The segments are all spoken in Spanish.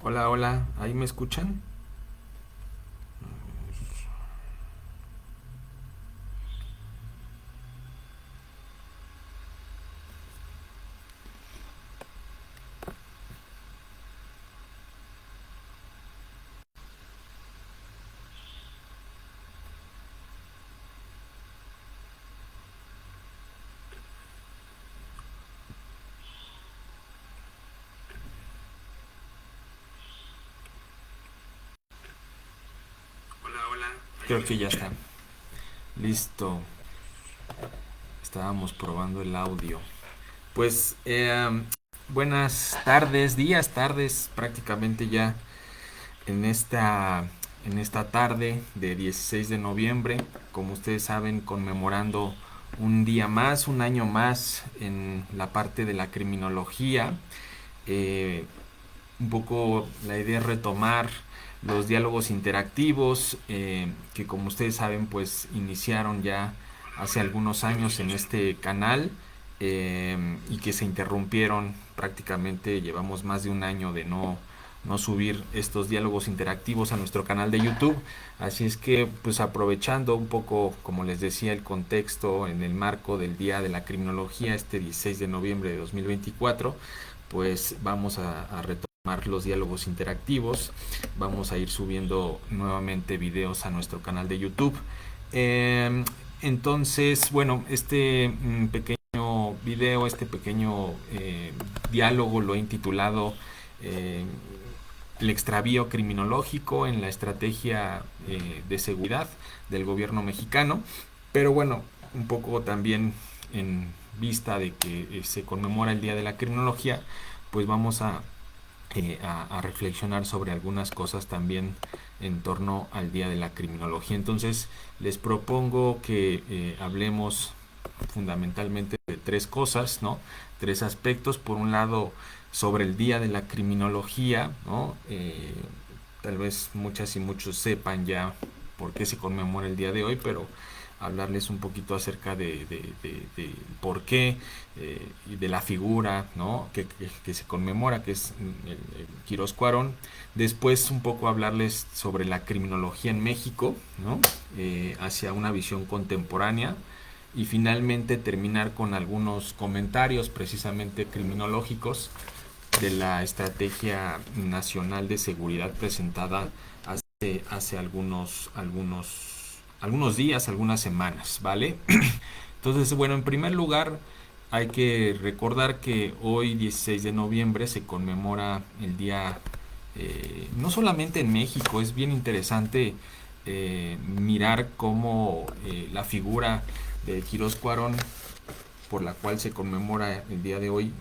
Hola, hola, ¿ahí me escuchan? Creo que ya está. Listo. Estábamos probando el audio. Pues buenas tardes, días, tardes, prácticamente ya en esta tarde de 16 de noviembre, como ustedes saben, conmemorando un día más, un año más en la parte de la criminología. Eh, un poco la idea es retomar los diálogos interactivos que, como ustedes saben, pues iniciaron ya hace algunos años en este canal, y que se interrumpieron. Prácticamente llevamos más de un año de no subir estos diálogos interactivos a nuestro canal de YouTube. Así es que, pues aprovechando un poco, como les decía, el contexto en el marco del Día de la Criminología, este 16 de noviembre de 2024, pues vamos a retomar los diálogos interactivos. Vamos a ir subiendo nuevamente videos a nuestro canal de YouTube. Eh, entonces, bueno, este pequeño video, este pequeño diálogo lo he intitulado eh, El extravío criminológico en la estrategia de seguridad del gobierno mexicano. Pero bueno, un poco también en vista de que se conmemora el Día de la Criminología, pues vamos a reflexionar sobre algunas cosas también en torno al Día de la Criminología. Entonces, les propongo que hablemos fundamentalmente de tres cosas, ¿no? Tres aspectos. Por un lado, sobre el Día de la Criminología, ¿no? Tal vez muchas y muchos sepan ya por qué se conmemora el día de hoy, pero hablarles un poquito acerca de por qué, y de la figura, ¿no? que se conmemora, que es el Quirós Cuarón. Después un poco hablarles sobre la criminología en México, ¿no? Hacia una visión contemporánea. Y finalmente terminar con algunos comentarios precisamente criminológicos de la Estrategia Nacional de Seguridad presentada hace algunos días, algunas semanas, ¿vale? Entonces, bueno, en primer lugar, hay que recordar que hoy, 16 de noviembre, se conmemora el día, no solamente en México. Es bien interesante mirar cómo la figura de Quirós Cuarón, por la cual se conmemora el día de hoy,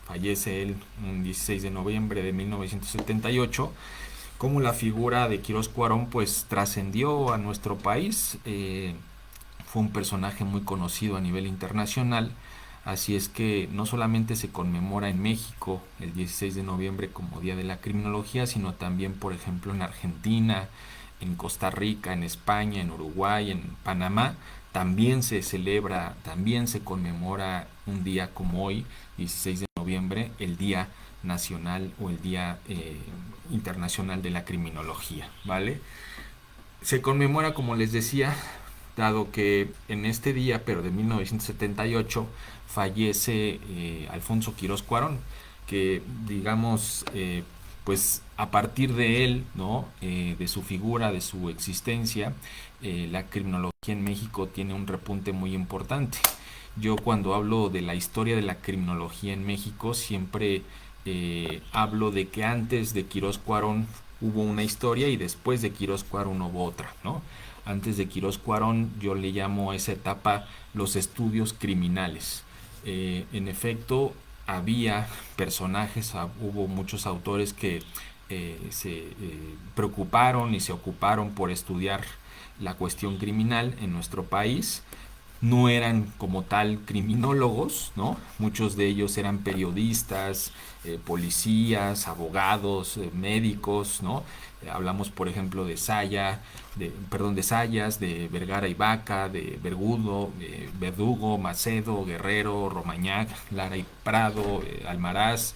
fallece él un 16 de noviembre de 1978, cómo la figura de Quirós Cuarón pues trascendió a nuestro país. Fue un personaje muy conocido a nivel internacional. Así es que no solamente se conmemora en México el 16 de noviembre como Día de la Criminología, sino también, por ejemplo, en Argentina, en Costa Rica, en España, en Uruguay, en Panamá. También se celebra, también se conmemora un día como hoy, 16 de noviembre, el Día Nacional o el Día Internacional de la Criminología, ¿vale? Se conmemora, como les decía, dado que en este día, pero de 1978, fallece Alfonso Quirós Cuarón, que digamos, pues a partir de él, ¿no? De su figura, de su existencia, la criminología en México tiene un repunte muy importante. Yo, cuando hablo de la historia de la criminología en México, siempre hablo de que antes de Quirós Cuarón hubo una historia y después de Quirós Cuarón hubo otra, ¿no? Antes de Quirós Cuarón yo le llamo a esa etapa los estudios criminales. En efecto, había personajes, hubo muchos autores que se preocuparon y se ocuparon por estudiar la cuestión criminal en nuestro país. No eran como tal criminólogos, ¿no? Muchos de ellos eran periodistas, policías, abogados, médicos, ¿no? Hablamos, por ejemplo, de Sayas, de Vergara y Vaca, de Verdugo, Macedo, Guerrero, Romañac, Lara y Prado, Almaraz,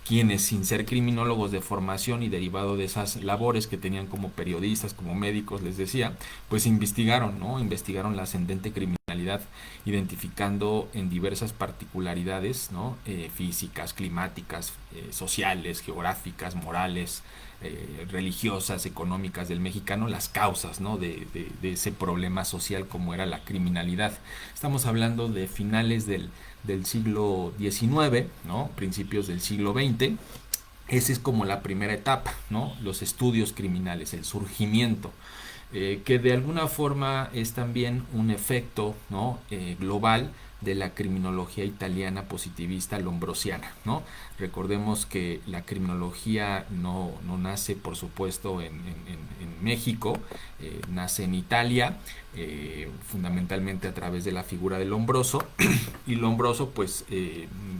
quienes, sin ser criminólogos de formación y derivado de esas labores que tenían como periodistas, como médicos, les decía, pues investigaron, ¿no? Investigaron la ascendente criminalidad, identificando en diversas particularidades, ¿no? Físicas, climáticas, sociales, geográficas, morales, religiosas, económicas del mexicano, las causas, ¿no? De ese problema social como era la criminalidad. Estamos hablando de finales del siglo XIX, ¿no? Principios del siglo XX. Esa es como la primera etapa, ¿no? Los estudios criminales, el surgimiento, que de alguna forma es también un efecto, ¿no? Global de la criminología italiana positivista lombrosiana, ¿no? Recordemos que la criminología no nace, por supuesto, en México, nace en Italia, fundamentalmente a través de la figura del Lombroso, y Lombroso pues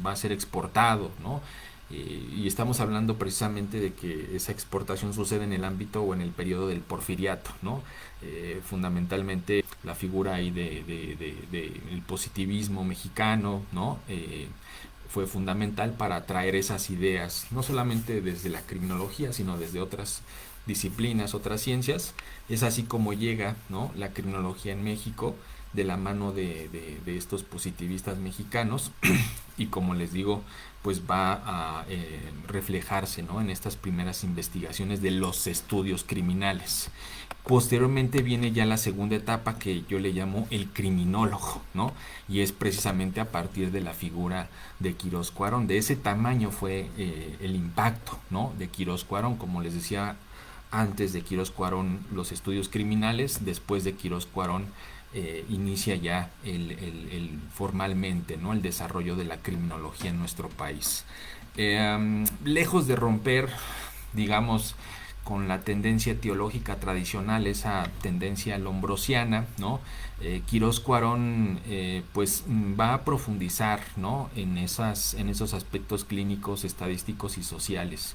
va a ser exportado, ¿no? Y estamos hablando precisamente de que esa exportación sucede en el ámbito o en el periodo del porfiriato, ¿no? Fundamentalmente la figura ahí el positivismo mexicano, ¿no? Fue fundamental para traer esas ideas, no solamente desde la criminología, sino desde otras disciplinas, otras ciencias. Es así como llega, ¿no? La criminología en México de la mano de estos positivistas mexicanos y, como les digo, pues va a reflejarse, ¿no? En estas primeras investigaciones de los estudios criminales. Posteriormente viene ya la segunda etapa, que yo le llamo el criminólogo, ¿no? Y es precisamente a partir de la figura de Quirós Cuarón. De ese tamaño fue el impacto, ¿no? De Quirós Cuarón. Como les decía, antes de Quirós Cuarón los estudios criminales, después de Quirós Cuarón inicia ya formalmente, ¿no? El desarrollo de la criminología en nuestro país. Lejos de romper, digamos, con la tendencia teológica tradicional, esa tendencia lombrosiana, ¿no? Quirós Cuarón pues va a profundizar, ¿no? en esos aspectos clínicos, estadísticos y sociales.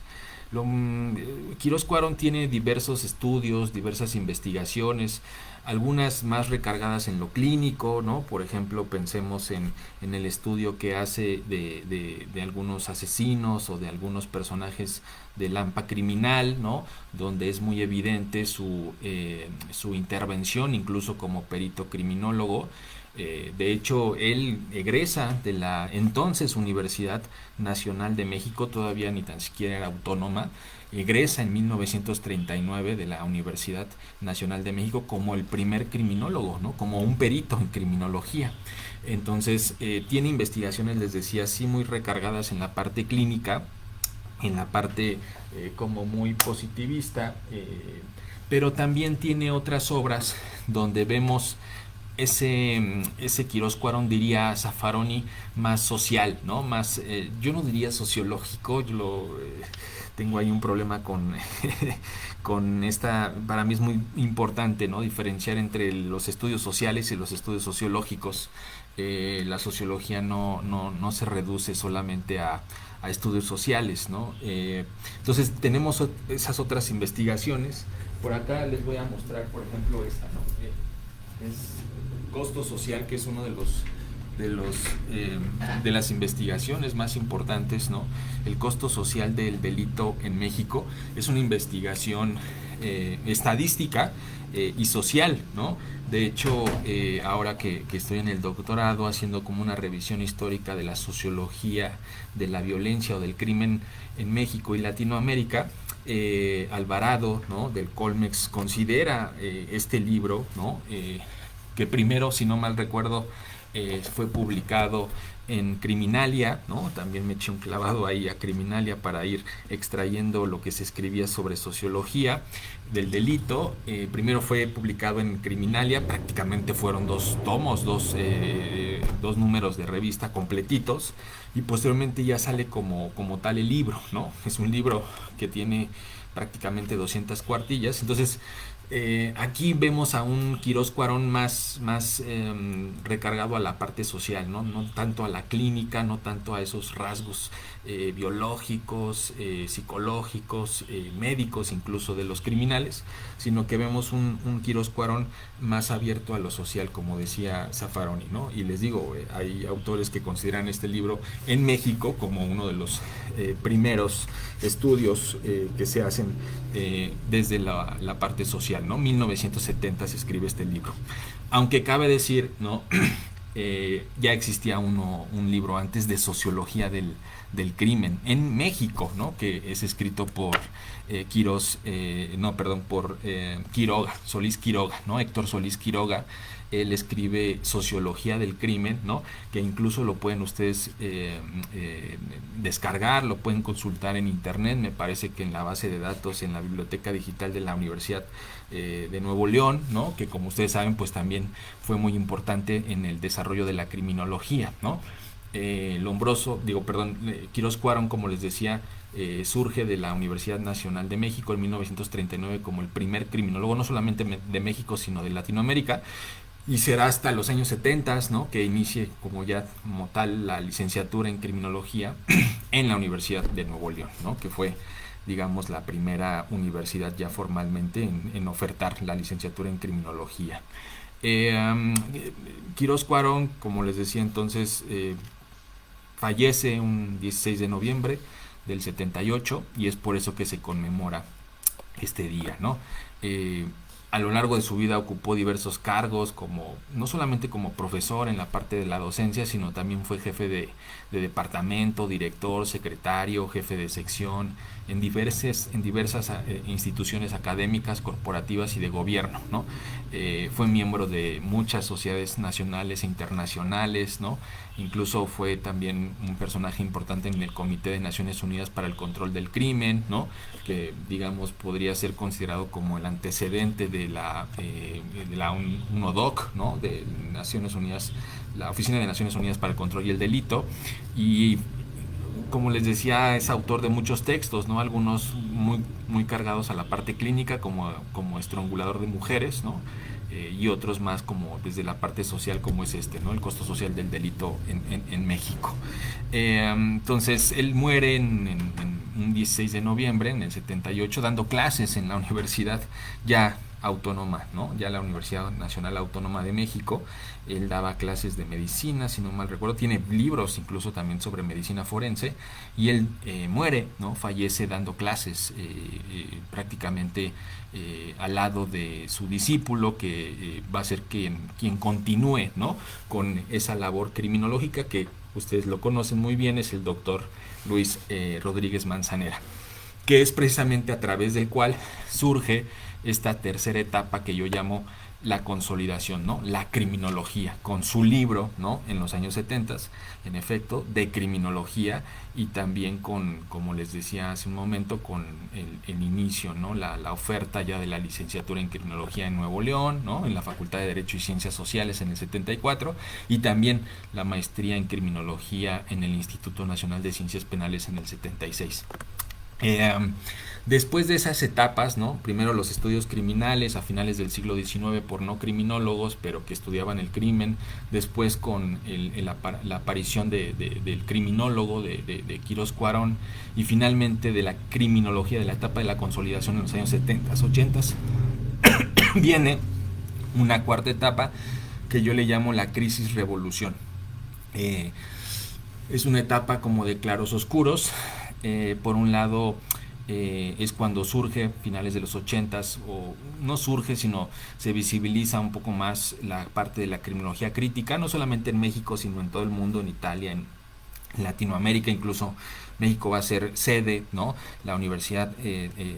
Quirós Cuarón tiene diversos estudios, diversas investigaciones, algunas más recargadas en lo clínico, ¿no? Por ejemplo, pensemos en el estudio que hace de algunos asesinos o de algunos personajes del AMPA criminal, ¿no? Donde es muy evidente su intervención, incluso como perito criminólogo. De hecho, él egresa de la entonces Universidad Nacional de México, todavía ni tan siquiera era autónoma, egresa en 1939 de la Universidad Nacional de México como el primer criminólogo, ¿no? Como un perito en criminología. Entonces, tiene investigaciones, les decía, sí muy recargadas en la parte clínica, en la parte como muy positivista, pero también tiene otras obras donde vemos ese Quirós Cuarón, diría Zaffaroni, más social, ¿no? Más, yo no diría sociológico, tengo ahí un problema con esta, para mí es muy importante, ¿no? Diferenciar entre los estudios sociales y los estudios sociológicos. La sociología no se reduce solamente a estudios sociales, ¿no? Entonces tenemos esas otras investigaciones. Por acá les voy a mostrar, por ejemplo, esta, ¿no? Es costo social, que es uno de las investigaciones más importantes, ¿no? El costo social del delito en México es una investigación estadística y social, ¿no? De hecho, ahora que estoy en el doctorado haciendo como una revisión histórica de la sociología de la violencia o del crimen en México y Latinoamérica, Alvarado, ¿no? Del Colmex considera este libro, ¿no? Que primero, si no mal recuerdo, fue publicado en Criminalia, ¿no? También me eché un clavado ahí a Criminalia para ir extrayendo lo que se escribía sobre sociología del delito. Primero fue publicado en Criminalia, prácticamente fueron 2 tomos, dos números de revista completitos, y posteriormente ya sale como tal el libro, ¿no? Es un libro que tiene prácticamente 200 cuartillas. Entonces, Aquí vemos a un Quirós Cuarón más recargado a la parte social, ¿no? No tanto a la clínica, no tanto a esos rasgos biológicos, psicológicos, médicos incluso de los criminales, sino que vemos un Quirós Cuarón más abierto a lo social, como decía Zaffaroni, ¿no? Y les digo, hay autores que consideran este libro en México como uno de los primeros estudios que se hacen desde la parte social, ¿no? 1970 se escribe este libro. Aunque cabe decir, ¿no? Ya existía un libro antes de sociología del crimen en México, ¿no? Que es escrito por por Quiroga, Solís Quiroga, ¿no? Héctor Solís Quiroga. Él escribe Sociología del Crimen, ¿no? Que incluso lo pueden ustedes descargar, lo pueden consultar en internet, me parece que en la base de datos, en la biblioteca digital de la Universidad de Nuevo León, ¿no? Que como ustedes saben, pues también fue muy importante en el desarrollo de la criminología, ¿no? Quirós Cuarón, como les decía, surge de la Universidad Nacional de México en 1939 como el primer criminólogo, no solamente de México, sino de Latinoamérica, y será hasta los años 70, ¿no? Que inicie como tal la licenciatura en criminología en la Universidad de Nuevo León, ¿no? Que fue, digamos, la primera universidad ya formalmente en ofertar la licenciatura en criminología. Quirós Cuarón, como les decía entonces, fallece un 16 de noviembre del 78 y es por eso que se conmemora este día, ¿no? A lo largo de su vida ocupó diversos cargos, como no solamente como profesor en la parte de la docencia, sino también fue jefe de departamento, director, secretario, jefe de sección en diversas instituciones académicas, corporativas y de gobierno, ¿no? Fue miembro de muchas sociedades nacionales e internacionales, ¿no? Incluso fue también un personaje importante en el Comité de Naciones Unidas para el Control del Crimen, ¿no? Que digamos podría ser considerado como el antecedente de la UNODC, ¿no? De Naciones Unidas, la Oficina de Naciones Unidas para el Control y el Delito. Y como les decía, es autor de muchos textos, ¿no? Algunos muy cargados a la parte clínica, como Estrangulador de Mujeres, ¿no? Y otros más como desde la parte social, como es este, ¿no? El costo social del delito en México. Entonces, él muere en un 16 de noviembre, en el 78, dando clases en la universidad ya autónoma, ¿no? Ya la Universidad Nacional Autónoma de México. Él daba clases de medicina, si no mal recuerdo, tiene libros incluso también sobre medicina forense, y él muere, ¿no? Fallece dando clases prácticamente al lado de su discípulo, que va a ser quien continúe, ¿no? Con esa labor criminológica que ustedes lo conocen muy bien, es el doctor Luis Rodríguez Manzanera, que es precisamente a través del cual surge esta tercera etapa que yo llamo la consolidación, ¿no? La criminología, con su libro, ¿no? En los años 70, en efecto, de criminología, y también con, como les decía hace un momento, con el inicio, ¿no? La oferta ya de la licenciatura en criminología en Nuevo León, ¿no? En la Facultad de Derecho y Ciencias Sociales en el 74, y también la maestría en criminología en el Instituto Nacional de Ciencias Penales en el 76. Después de esas etapas, ¿no? Primero los estudios criminales a finales del siglo XIX por no criminólogos, pero que estudiaban el crimen. Después con la aparición del criminólogo de Quirós Cuarón, y finalmente de la criminología, de la etapa de la consolidación en los años 70, 80. Viene una cuarta etapa que yo le llamo la crisis revolución. Es una etapa como de claros oscuros. Por un lado, es cuando surge, finales de los 80s, o no surge, sino se visibiliza un poco más la parte de la criminología crítica, no solamente en México, sino en todo el mundo, en Italia, en Latinoamérica. Incluso México va a ser sede, ¿no? La Universidad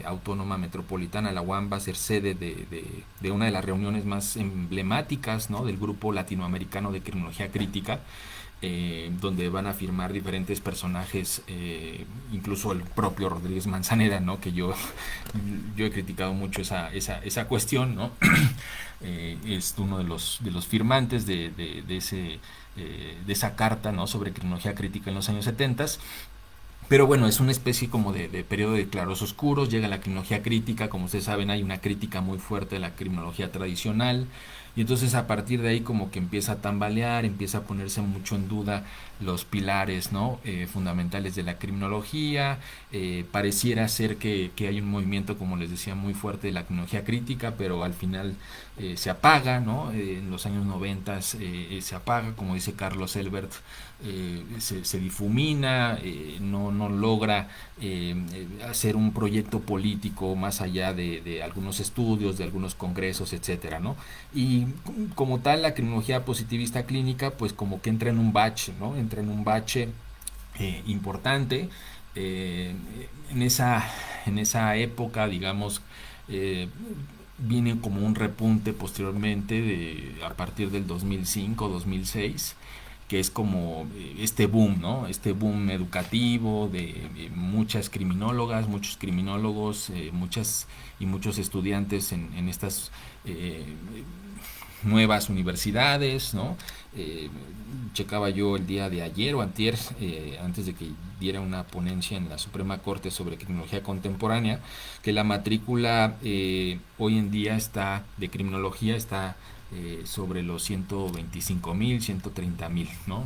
Autónoma Metropolitana, la UAM, va a ser sede de una de las reuniones más emblemáticas, ¿no? Del Grupo Latinoamericano de Criminología Crítica, donde van a firmar diferentes personajes, incluso el propio Rodríguez Manzanera, ¿no? Que yo he criticado mucho esa cuestión, ¿no? Es uno de los firmantes de esa carta, ¿no? Sobre criminología crítica en los años 70. Pero bueno, es una especie como de periodo de claros oscuros, llega la criminología crítica, como ustedes saben hay una crítica muy fuerte de la criminología tradicional, y entonces a partir de ahí como que empieza a tambalear, empieza a ponerse mucho en duda los pilares, ¿no? Fundamentales de la criminología. Pareciera ser que hay un movimiento, como les decía, muy fuerte de la criminología crítica, pero al final se apaga, ¿no? En los años 90 se apaga, como dice Carlos Elbert, se difumina, no logra hacer un proyecto político más allá de algunos estudios, de algunos congresos, etcétera, ¿no? Y como tal, la criminología positivista clínica, pues como que entra en un bache, ¿no? Entra en un bache importante. Eh, en esa época, digamos, eh, viene como un repunte posteriormente a partir del 2005, 2006, que es como este boom, ¿no? Este boom educativo de muchas criminólogas, muchos criminólogos, muchos estudiantes en estas eh, nuevas universidades, ¿no? Eh, Checaba yo el día de ayer o antier, antes de que diera una ponencia en la Suprema Corte sobre criminología contemporánea, que la matrícula hoy en día está de criminología está sobre los 125,000, 130,000, ¿no?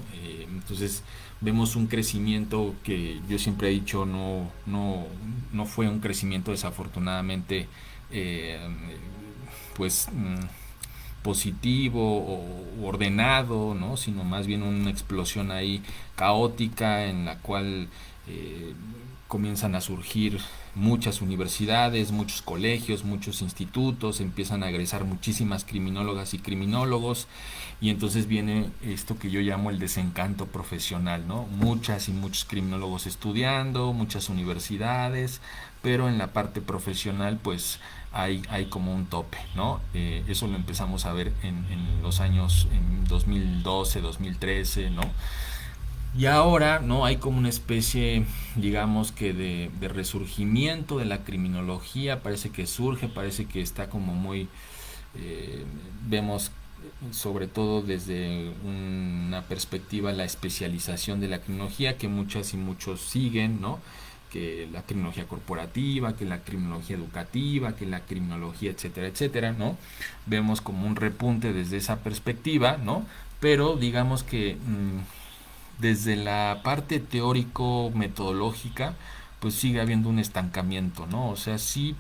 Entonces vemos un crecimiento que yo siempre he dicho no fue un crecimiento desafortunadamente eh, pues positivo o ordenado, ¿no? Sino más bien una explosión ahí caótica en la cual eh, comienzan a surgir muchas universidades, muchos colegios, muchos institutos, empiezan a egresar muchísimas criminólogas y criminólogos, y entonces viene esto que yo llamo el desencanto profesional, ¿no? Muchas y muchos criminólogos estudiando, muchas universidades, pero en la parte profesional pues hay como un tope, ¿no? Eso lo empezamos a ver en los años en 2012, 2013, ¿no? Y ahora, ¿no? Hay como una especie, digamos que de resurgimiento de la criminología, parece que surge, parece que está como muy, vemos sobre todo desde una perspectiva la especialización de la criminología que muchas y muchos siguen, ¿no? Que la criminología corporativa, que la criminología educativa, que la criminología, etcétera, etcétera, ¿no? Vemos como un repunte desde esa perspectiva, ¿no? Pero digamos que desde la parte teórico-metodológica, pues sigue habiendo un estancamiento, ¿no? O sea, sí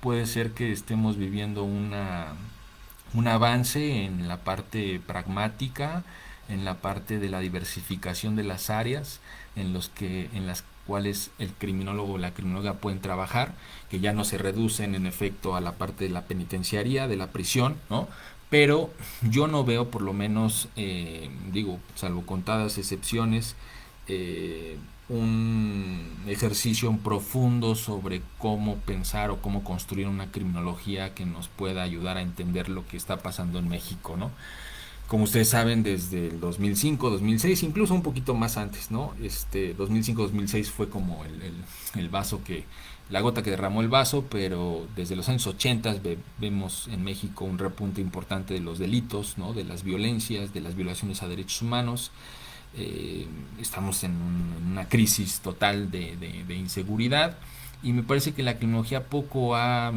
puede ser que estemos viviendo un avance en la parte pragmática, en la parte de la diversificación de las áreas en las cuales el criminólogo o la criminóloga pueden trabajar, que ya no se reducen en efecto a la parte de la penitenciaría, de la prisión, ¿no? Pero yo no veo, por lo menos, digo, salvo contadas excepciones, un ejercicio profundo sobre cómo pensar o cómo construir una criminología que nos pueda ayudar a entender lo que está pasando en México, ¿no? Como ustedes saben, desde el 2005, 2006, incluso un poquito más antes, ¿no? 2005-2006 fue como el vaso la gota que derramó el vaso, pero desde los años 80 vemos en México un repunte importante de los delitos, ¿no? De las violencias, de las violaciones a derechos humanos. Estamos en una crisis total de inseguridad, y me parece que la criminología poco ha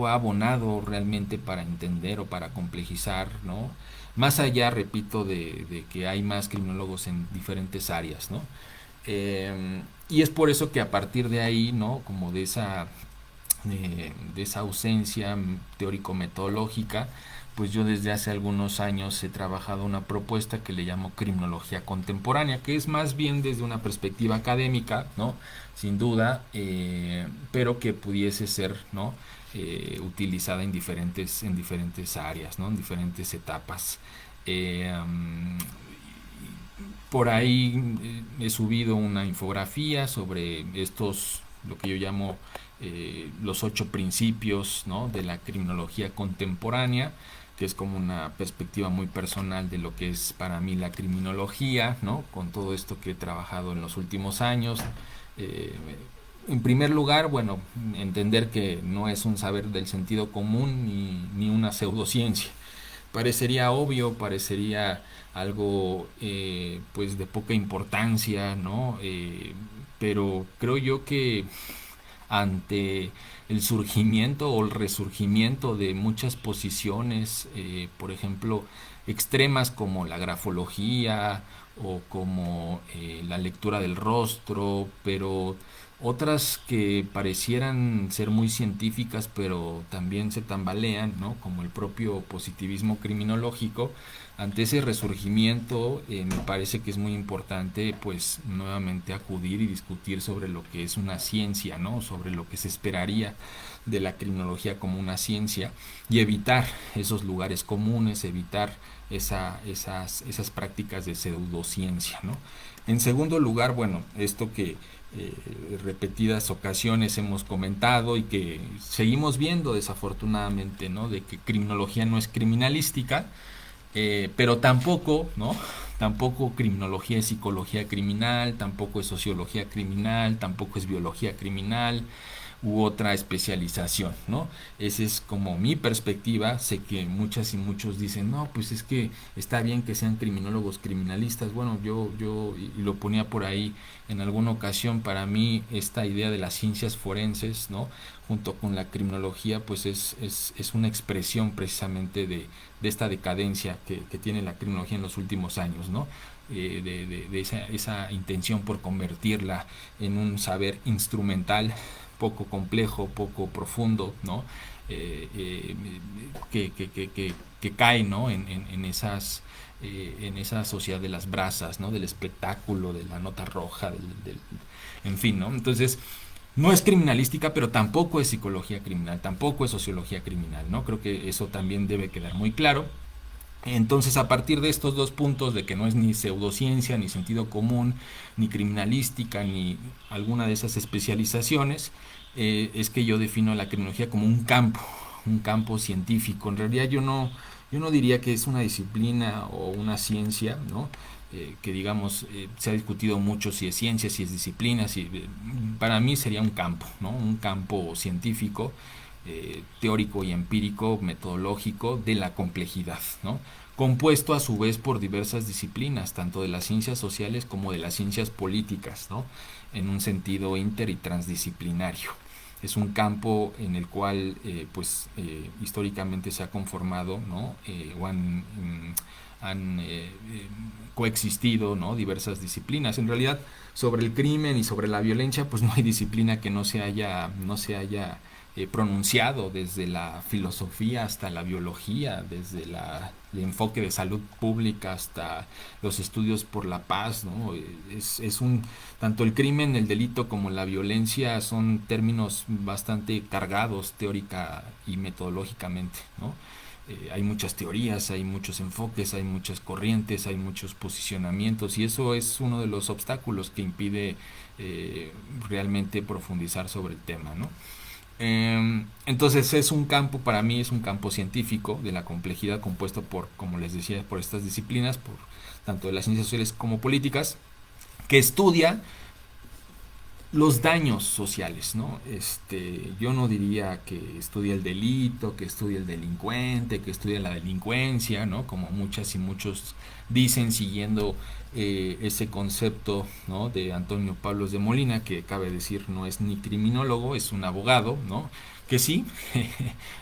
abonado realmente para entender o para complejizar, ¿no? Más allá, repito, de que hay más criminólogos en diferentes áreas, ¿no? Y es por eso que a partir de ahí, ¿no? Como de esa ausencia teórico-metodológica, pues yo desde hace algunos años he trabajado una propuesta que le llamo criminología contemporánea, que es más bien desde una perspectiva académica, ¿no? Sin duda, pero que pudiese ser, ¿no? Utilizada en diferentes áreas, ¿no? En diferentes etapas. Por ahí he subido una infografía sobre lo que yo llamo los 8 principios, ¿no? De la criminología contemporánea, que es como una perspectiva muy personal de lo que es para mí la criminología, ¿no? Con todo esto que he trabajado en los últimos años. Eh, en primer lugar, bueno, entender que no es un saber del sentido común ni una pseudociencia. parecería obvio, parecería algo pues de poca importancia, ¿no? Pero creo yo que ante el surgimiento o el resurgimiento de muchas posiciones, por ejemplo, extremas como la grafología o como la lectura del rostro, pero otras que parecieran ser muy científicas pero también se tambalean, ¿no? Como el propio positivismo criminológico. Ante ese resurgimiento me parece que es muy importante pues nuevamente acudir y discutir sobre lo que es una ciencia, ¿no? Sobre lo que se esperaría de la criminología como una ciencia y evitar esos lugares comunes, evitar esas prácticas de pseudociencia, ¿no? En segundo lugar, bueno, esto que repetidas ocasiones hemos comentado y que seguimos viendo desafortunadamente, ¿no? De que criminología no es criminalística, pero tampoco, ¿no? Tampoco criminología es psicología criminal, tampoco es sociología criminal, tampoco es biología criminal u otra especialización, ¿no? Esa es como mi perspectiva. Sé que muchas y muchos dicen, no, pues es que está bien que sean criminólogos criminalistas. Bueno, yo y lo ponía por ahí en alguna ocasión, para mí esta idea de las ciencias forenses, ¿no? Junto con la criminología, pues es una expresión precisamente de esta decadencia que tiene la criminología en los últimos años, ¿no? De esa intención por convertirla en un saber instrumental poco complejo, poco profundo, ¿no? Eh, eh, que cae, ¿no? En esa sociedad de las brasas, ¿no? Del espectáculo, de la nota roja, en fin, ¿no? Entonces, no es criminalística, pero tampoco es psicología criminal, tampoco es sociología criminal, ¿no? Creo que eso también debe quedar muy claro. Entonces, a partir de estos dos puntos, de que no es ni pseudociencia, ni sentido común, ni criminalística, ni alguna de esas especializaciones, es que yo defino la criminología como un campo científico. En realidad yo no diría que es una disciplina o una ciencia, ¿no? Que digamos, se ha discutido mucho si es ciencia, si es disciplina, para mí sería un campo, ¿no? Un campo científico, teórico y empírico, metodológico de la complejidad, ¿no? Compuesto a su vez por diversas disciplinas, tanto de las ciencias sociales como de las ciencias políticas, ¿no? En un sentido inter y transdisciplinario. Es un campo en el cual históricamente se ha conformado, ¿no? O han coexistido, ¿no? Diversas disciplinas. En realidad, sobre el crimen y sobre la violencia, pues no hay disciplina que no se haya pronunciado, desde la filosofía hasta la biología, desde el enfoque de salud pública hasta los estudios por la paz, ¿no? Tanto el crimen, el delito como la violencia son términos bastante cargados teórica y metodológicamente, ¿no? Hay muchas teorías, hay muchos enfoques, hay muchas corrientes, hay muchos posicionamientos, y eso es uno de los obstáculos que impide realmente profundizar sobre el tema, ¿no? Entonces es un campo, para mí es un campo científico de la complejidad, compuesto por, como les decía, por estas disciplinas, por tanto de las ciencias sociales como políticas, que estudia los daños sociales, ¿no? Yo no diría que estudia el delito, que estudia el delincuente, que estudia la delincuencia, ¿no? Como muchas y muchos dicen, siguiendo ese concepto, ¿no? De Antonio Pablos de Molina, que cabe decir no es ni criminólogo, es un abogado, ¿no? Que sí,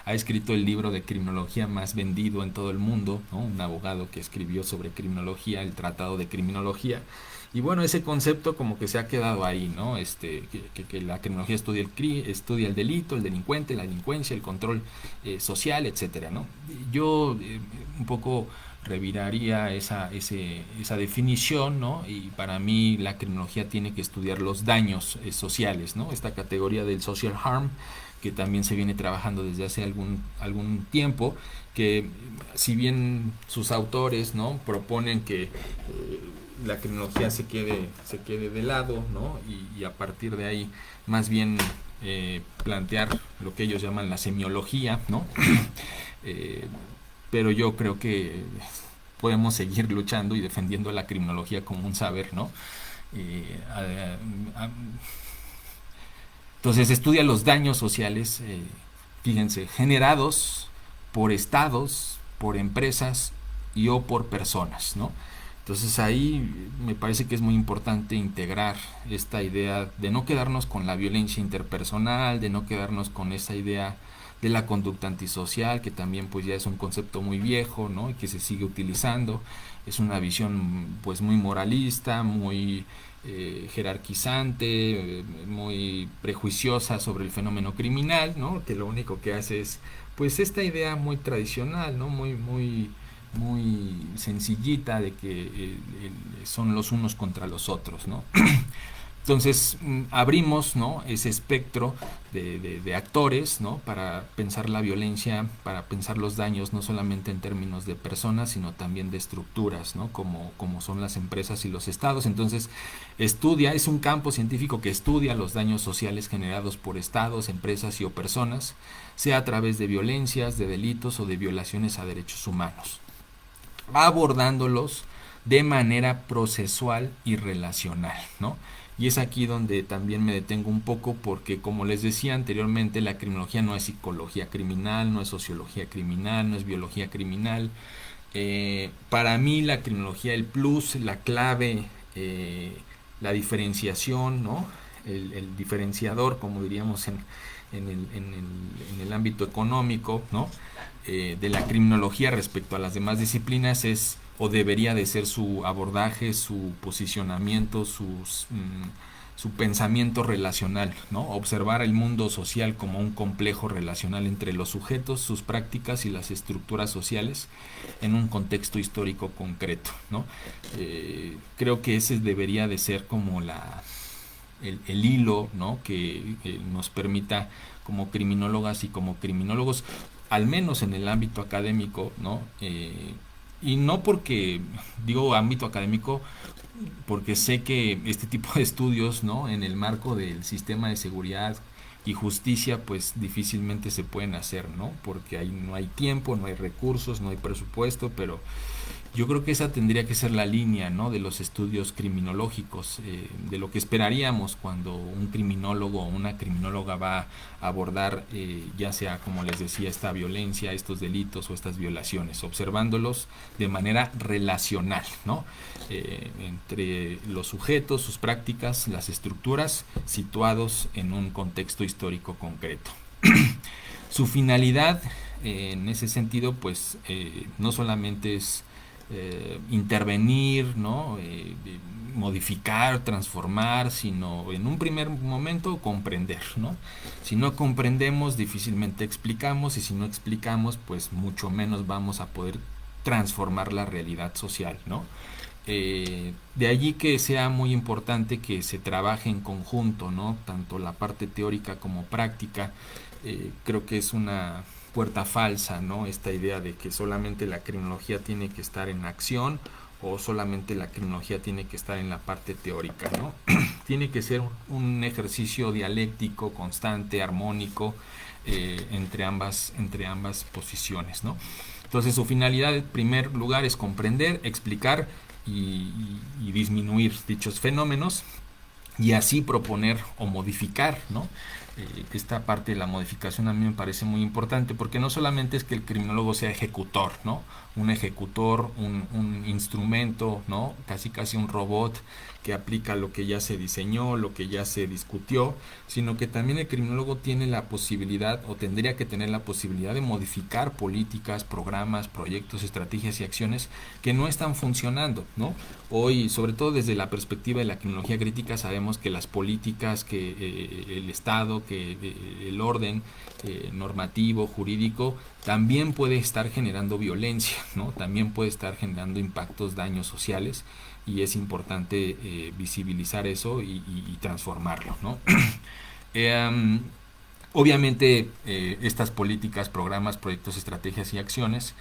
ha escrito el libro de criminología más vendido en todo el mundo, ¿no? Un abogado que escribió sobre criminología, el Tratado de Criminología. Y bueno, ese concepto como que se ha quedado ahí, ¿no? Que la criminología estudia el delito, el delincuente, la delincuencia, el control social, etcétera, ¿no? Yo un poco reviraría esa definición, ¿no? Y para mí la criminología tiene que estudiar los daños sociales, ¿no? Esta categoría del social harm, que también se viene trabajando desde hace algún tiempo, que si bien sus autores, ¿no? Proponen que la criminología se quede de lado, ¿no? Y a partir de ahí más bien plantear lo que ellos llaman la semiología, ¿no? eh, pero yo creo que podemos seguir luchando y defendiendo la criminología como un saber, ¿no? Eh, a, a, entonces estudia los daños sociales, fíjense, generados por estados, por empresas y o por personas, ¿no? Entonces ahí me parece que es muy importante integrar esta idea de no quedarnos con la violencia interpersonal, de no quedarnos con esa idea de la conducta antisocial, que también pues ya es un concepto muy viejo, ¿no? Y que se sigue utilizando. Es una visión pues muy moralista, muy jerarquizante, muy prejuiciosa sobre el fenómeno criminal, ¿no? Que lo único que hace es pues esta idea muy tradicional, ¿no? Muy sencillita de que son los unos contra los otros, ¿no? Entonces abrimos, ¿no?, ese espectro de actores, ¿no?, para pensar la violencia, para pensar los daños no solamente en términos de personas, sino también de estructuras, ¿no?, como son las empresas y los estados. Entonces es un campo científico que estudia los daños sociales generados por estados, empresas y o personas, sea a través de violencias, de delitos o de violaciones a derechos humanos, abordándolos de manera procesual y relacional, ¿no? Y es aquí donde también me detengo un poco porque, como les decía anteriormente, la criminología no es psicología criminal, no es sociología criminal, no es biología criminal. Para mí la criminología, el plus, la clave, la diferenciación, ¿no? El diferenciador, como diríamos en el ámbito económico, ¿no?, de la criminología respecto a las demás disciplinas es o debería de ser su abordaje, su posicionamiento, su pensamiento relacional, ¿no? Observar el mundo social como un complejo relacional entre los sujetos, sus prácticas y las estructuras sociales en un contexto histórico concreto, ¿no? Creo que ese debería de ser como el hilo, ¿no?, que nos permita como criminólogas y como criminólogos, al menos en el ámbito académico, ¿no? Y no porque digo ámbito académico, porque sé que este tipo de estudios, ¿no?, en el marco del sistema de seguridad y justicia, pues difícilmente se pueden hacer, ¿no? Porque ahí no hay tiempo, no hay recursos, no hay presupuesto, pero yo creo que esa tendría que ser la línea, ¿no?, de los estudios criminológicos, de lo que esperaríamos cuando un criminólogo o una criminóloga va a abordar, ya sea, como les decía, esta violencia, estos delitos o estas violaciones, observándolos de manera relacional, ¿no? Entre los sujetos, sus prácticas, las estructuras, situados en un contexto histórico concreto. Su finalidad, en ese sentido, pues no solamente es intervenir, ¿no?, modificar, transformar, sino en un primer momento comprender, ¿no? Si no comprendemos, difícilmente explicamos, y si no explicamos, pues mucho menos vamos a poder transformar la realidad social, ¿no? De allí que sea muy importante que se trabaje en conjunto, ¿no?, tanto la parte teórica como práctica. Creo que es una puerta falsa, ¿no?, esta idea de que solamente la criminología tiene que estar en acción o solamente la criminología tiene que estar en la parte teórica, ¿no? Tiene que ser un ejercicio dialéctico, constante, armónico, entre ambas posiciones, ¿no? Entonces su finalidad en primer lugar es comprender, explicar y disminuir dichos fenómenos, y así proponer o modificar, ¿no? Esta parte de la modificación a mí me parece muy importante, porque no solamente es que el criminólogo sea ejecutor, ¿no? Un ejecutor, un instrumento, ¿no?, casi un robot que aplica lo que ya se diseñó, lo que ya se discutió, sino que también el criminólogo tiene la posibilidad, o tendría que tener la posibilidad, de modificar políticas, programas, proyectos, estrategias y acciones que no están funcionando, ¿no? Hoy, sobre todo desde la perspectiva de la criminología crítica, sabemos que las políticas, que el Estado, que el orden normativo, jurídico, también puede estar generando violencia, ¿no? También puede estar generando impactos, daños sociales, y es importante visibilizar eso y transformarlo, ¿no? Obviamente estas políticas, programas, proyectos, estrategias y acciones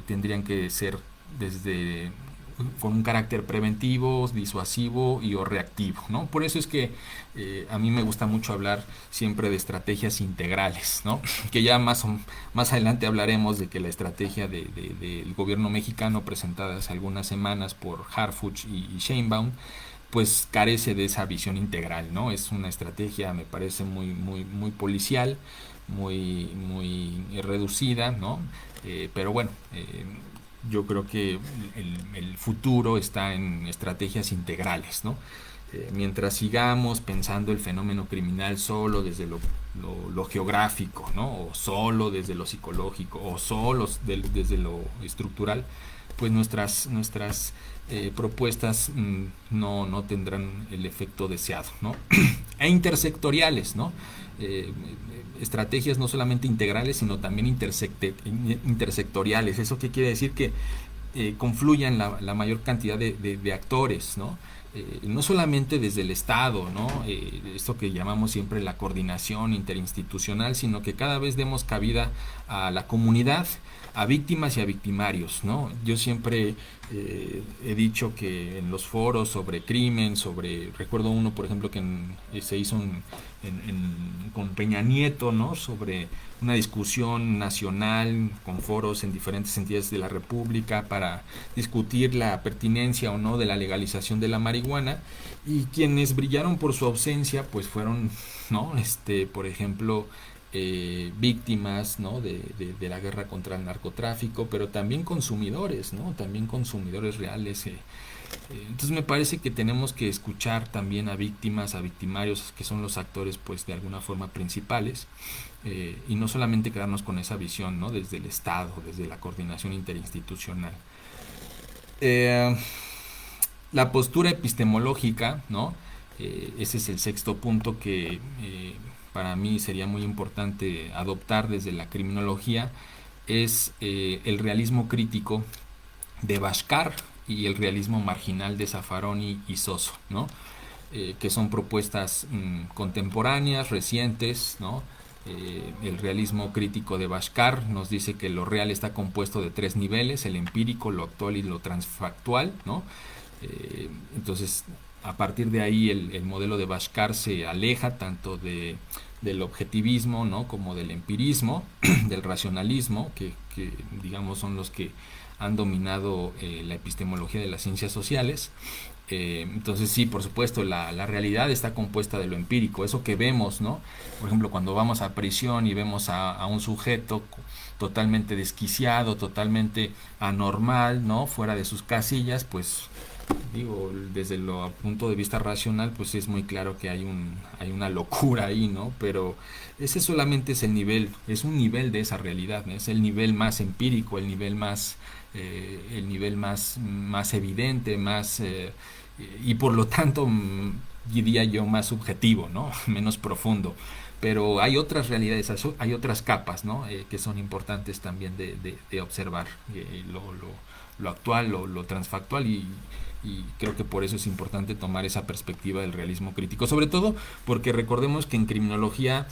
tendrían que ser desde con un carácter preventivo, disuasivo y o reactivo, ¿no? Por eso es que a mí me gusta mucho hablar siempre de estrategias integrales, ¿no? Que ya más adelante hablaremos de que la estrategia del gobierno mexicano, presentada hace algunas semanas por Harfuch y Sheinbaum, pues carece de esa visión integral, ¿no? Es una estrategia, me parece, muy policial, muy reducida, ¿no? Pero bueno, yo creo que el futuro está en estrategias integrales, ¿no? Mientras sigamos pensando el fenómeno criminal solo desde lo geográfico, ¿no? O solo desde lo psicológico, o solo desde lo estructural, pues nuestras propuestas no tendrán el efecto deseado, ¿no? E intersectoriales, ¿no? Eh, Estrategias no solamente integrales, sino también intersectoriales. ¿Eso qué quiere decir? Que confluyan la mayor cantidad de actores, ¿no? No solamente desde el Estado, ¿no? Esto que llamamos siempre la coordinación interinstitucional, sino que cada vez demos cabida a la comunidad, a víctimas y a victimarios, ¿no? Yo siempre he dicho que en los foros sobre crimen, recuerdo uno, por ejemplo, que se hizo con Peña Nieto, ¿no? Sobre una discusión nacional con foros en diferentes entidades de la República para discutir la pertinencia o no de la legalización de la marihuana, y quienes brillaron por su ausencia pues fueron, ¿no? Por ejemplo, víctimas, ¿no? De la guerra contra el narcotráfico, pero también consumidores, ¿no? También consumidores reales. Entonces me parece que tenemos que escuchar también a víctimas, a victimarios, que son los actores pues de alguna forma principales, y no solamente quedarnos con esa visión, ¿no? Desde el Estado, desde la coordinación interinstitucional. Eh, la postura epistemológica, ¿no? Ese es el sexto punto que para mí sería muy importante adoptar desde la criminología, es el realismo crítico de Bashkar y el realismo marginal de Zaffaroni y Soso, ¿no? Que son propuestas contemporáneas, recientes, ¿no? El realismo crítico de Bashkar nos dice que lo real está compuesto de tres niveles: el empírico, lo actual y lo transfactual, ¿no? Entonces, a partir de ahí el modelo de Bashkar se aleja tanto del objetivismo, ¿no? Como del empirismo, del racionalismo, que digamos son los que han dominado la epistemología de las ciencias sociales. Entonces sí, por supuesto, la realidad está compuesta de lo empírico, eso que vemos, ¿no? Por ejemplo, cuando vamos a prisión y vemos a un sujeto totalmente desquiciado, totalmente anormal, ¿no? Fuera de sus casillas, pues digo, desde el punto de vista racional, pues es muy claro que hay una locura ahí, ¿no? Pero ese solamente es el nivel, es un nivel de esa realidad, ¿no? Es el nivel más empírico, el nivel más evidente, más y por lo tanto diría yo más subjetivo, ¿no? Menos profundo. Pero hay otras realidades, hay otras capas, ¿no? Que son importantes también de observar, lo actual, lo transfactual, y creo que por eso es importante tomar esa perspectiva del realismo crítico, sobre todo porque recordemos que en criminología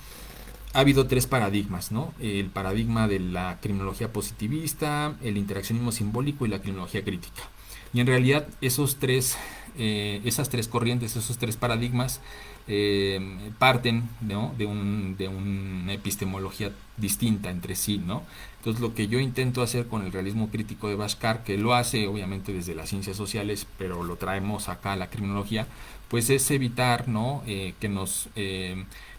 ha habido tres paradigmas, ¿no? El paradigma de la criminología positivista, el interaccionismo simbólico y la criminología crítica. Y en realidad esas tres corrientes, esos tres paradigmas parten, ¿no? de una epistemología distinta entre sí, ¿no? Entonces lo que yo intento hacer con el realismo crítico de Bashkar, que lo hace obviamente desde las ciencias sociales, pero lo traemos acá a la criminología, pues es evitar, ¿no? Que nos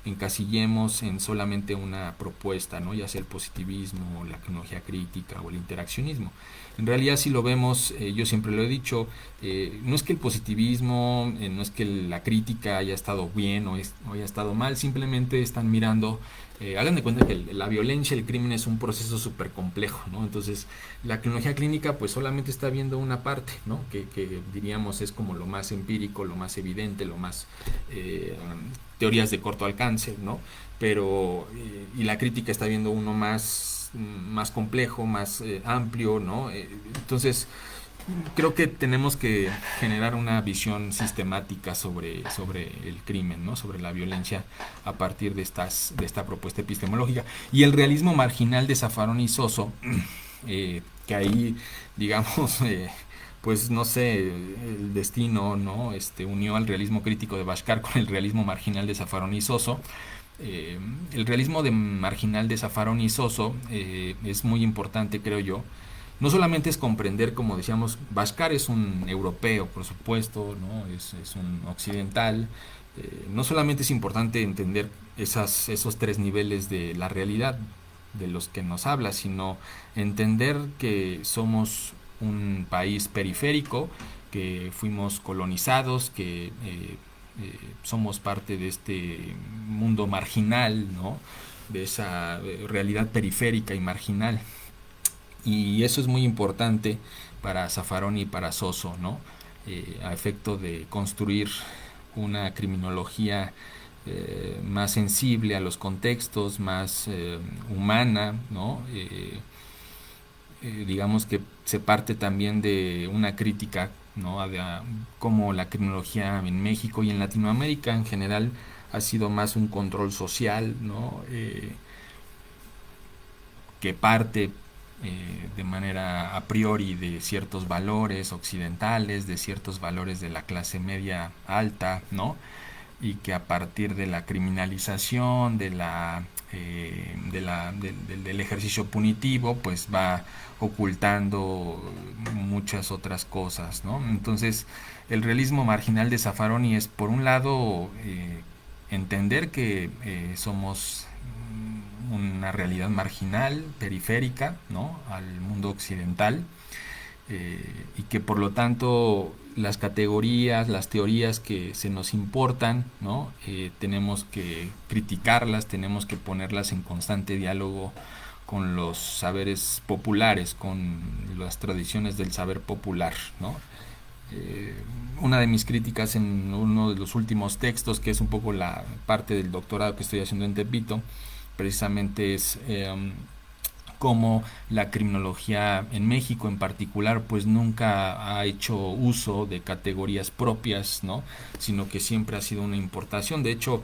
encasillemos en solamente una propuesta, ¿no? Ya sea el positivismo, la criminología crítica o el interaccionismo. En realidad, si lo vemos, yo siempre lo he dicho, no es que el positivismo, no es que la crítica haya estado bien o haya estado mal, simplemente están mirando, hagan de cuenta que la violencia, el crimen es un proceso súper complejo, ¿no? Entonces, la criminología clínica pues solamente está viendo una parte, ¿no? Que diríamos es como lo más empírico, lo más evidente, lo más teorías de corto alcance, ¿no? Pero, y la crítica está viendo uno más complejo, más amplio, ¿no? Entonces, creo que tenemos que generar una visión sistemática sobre el crimen, ¿no? Sobre la violencia a partir de esta propuesta epistemológica. Y el realismo marginal de Zaffaroni y Soso, que ahí, digamos, pues no sé, el destino, ¿no? Unió al realismo crítico de Bashkar con el realismo marginal de Zaffaroni y Soso. El realismo marginal de Zaffaroni y Soso es muy importante, creo yo. No solamente es comprender, como decíamos, Bashkar es un europeo, por supuesto, ¿no? Es un occidental. No solamente es importante entender esos tres niveles de la realidad, de los que nos habla, sino entender que somos un país periférico, que fuimos colonizados, que somos parte de este mundo marginal, ¿no? De esa realidad periférica y marginal. Y eso es muy importante para Zaffaroni y para Soso, ¿no? A efecto de construir una criminología más sensible a los contextos, más humana, ¿no? Digamos que se parte también de una crítica, ¿no? De cómo la criminología en México y en Latinoamérica en general ha sido más un control social, ¿no? Que parte de manera a priori de ciertos valores occidentales, de ciertos valores de la clase media alta, ¿no? Y que a partir de la criminalización, del ejercicio punitivo, pues va ocultando muchas otras cosas, ¿no? Entonces, el realismo marginal de Zaffaroni es, por un lado, entender que somos una realidad marginal, periférica, ¿no? Al mundo occidental, y que por lo tanto las categorías, las teorías que se nos importan, ¿no? Tenemos que criticarlas, tenemos que ponerlas en constante diálogo con los saberes populares, con las tradiciones del saber popular, ¿no? Una de mis críticas en uno de los últimos textos, que es un poco la parte del doctorado que estoy haciendo en Tepito, precisamente es cómo la criminología en México en particular pues nunca ha hecho uso de categorías propias, ¿no? Sino que siempre ha sido una importación. De hecho,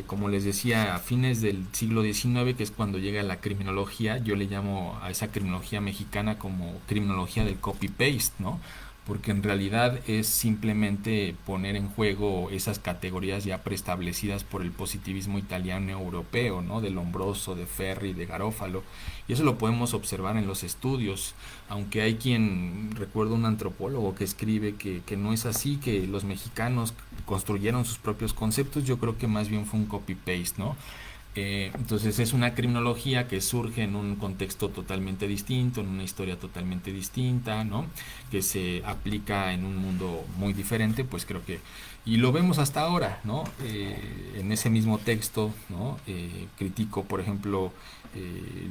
como les decía, a fines del siglo XIX, que es cuando llega la criminología, yo le llamo a esa criminología mexicana como criminología del copy-paste, ¿no? Porque en realidad es simplemente poner en juego esas categorías ya preestablecidas por el positivismo italiano europeo, ¿no? De Lombroso, de Ferri, de Garofalo, y eso lo podemos observar en los estudios, aunque hay quien, recuerdo un antropólogo que escribe que no es así, que los mexicanos construyeron sus propios conceptos. Yo creo que más bien fue un copy-paste, ¿no? Entonces es una criminología que surge en un contexto totalmente distinto, en una historia totalmente distinta, ¿no? Que se aplica en un mundo muy diferente, pues creo que, y lo vemos hasta ahora, ¿no? En ese mismo texto, ¿no? Critico, por ejemplo,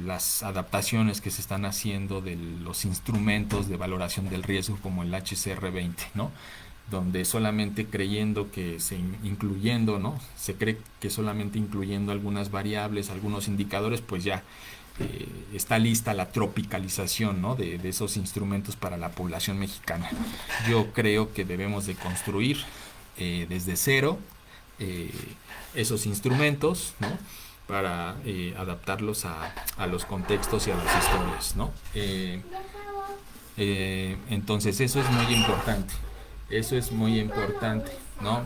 las adaptaciones que se están haciendo de los instrumentos de valoración del riesgo como el HCR20, ¿no? Donde solamente creyendo que incluyendo, ¿no? Se cree que solamente incluyendo algunas variables, algunos indicadores, pues ya está lista la tropicalización, ¿no? de esos instrumentos para la población mexicana. Yo creo que debemos de construir desde cero eh, esos instrumentos, ¿no? Para adaptarlos a los contextos y a las historias, ¿no? Entonces eso es muy importante. Eso es muy importante, ¿no?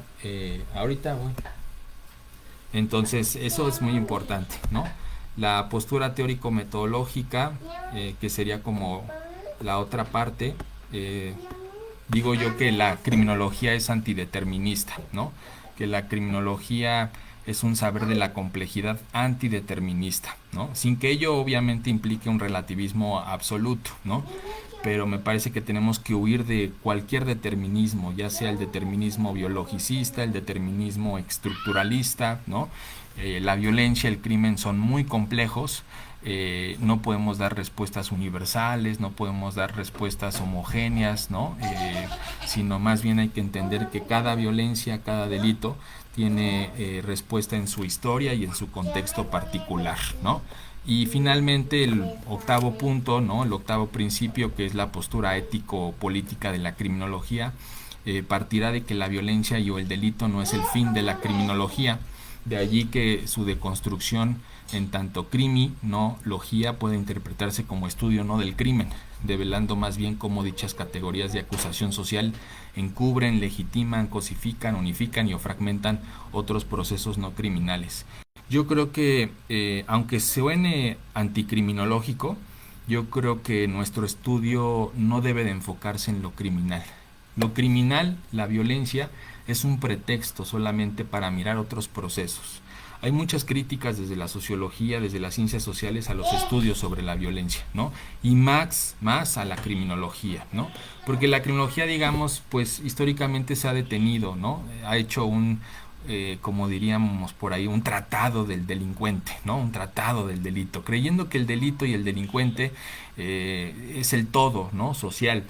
Ahorita voy. Entonces, eso es muy importante, ¿no? La postura teórico-metodológica, que sería como la otra parte, digo yo que la criminología es antideterminista, ¿no? Que la criminología es un saber de la complejidad antideterminista, ¿no? Sin que ello obviamente implique un relativismo absoluto, ¿no? Pero me parece que tenemos que huir de cualquier determinismo, ya sea el determinismo biologicista, el determinismo estructuralista, ¿no? La violencia, el crimen son muy complejos, no podemos dar respuestas universales, no podemos dar respuestas homogéneas, ¿no? Sino más bien hay que entender que cada violencia, cada delito tiene respuesta en su historia y en su contexto particular, ¿no? Y finalmente el octavo punto, ¿no? El octavo principio, que es la postura ético-política de la criminología, partirá de que la violencia y o el delito no es el fin de la criminología. De allí que su deconstrucción en tanto criminología puede interpretarse como estudio no del crimen, develando más bien cómo dichas categorías de acusación social encubren, legitiman, cosifican, unifican y o fragmentan otros procesos no criminales. Yo creo que, aunque suene anticriminológico, yo creo que nuestro estudio no debe de enfocarse en lo criminal. Lo criminal, la violencia, es un pretexto solamente para mirar otros procesos. hay muchas críticas desde la sociología, desde las ciencias sociales a los estudios sobre la violencia, ¿no? Y más a la criminología, ¿no? Porque la criminología, digamos, pues históricamente se ha detenido, ¿no? Ha hecho como diríamos por ahí, un tratado del delincuente, ¿no? Un tratado del delito, creyendo que el delito y el delincuente es el todo, ¿no? Social.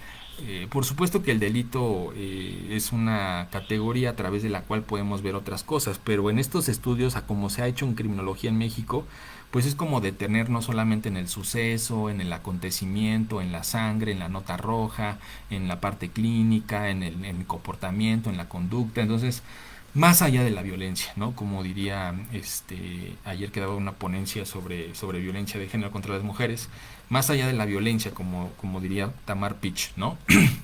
Por supuesto que el delito es una categoría a través de la cual podemos ver otras cosas, pero en estos estudios, a como se ha hecho en criminología en México, pues es como detenernos solamente en el suceso, en el acontecimiento, en la sangre, en la nota roja, en la parte clínica, en el comportamiento, en la conducta. Entonces, más allá de la violencia, ¿no? Como diría, ayer quedaba una ponencia sobre violencia de género contra las mujeres, más allá de la violencia, como diría Tamar Pitch, ¿no?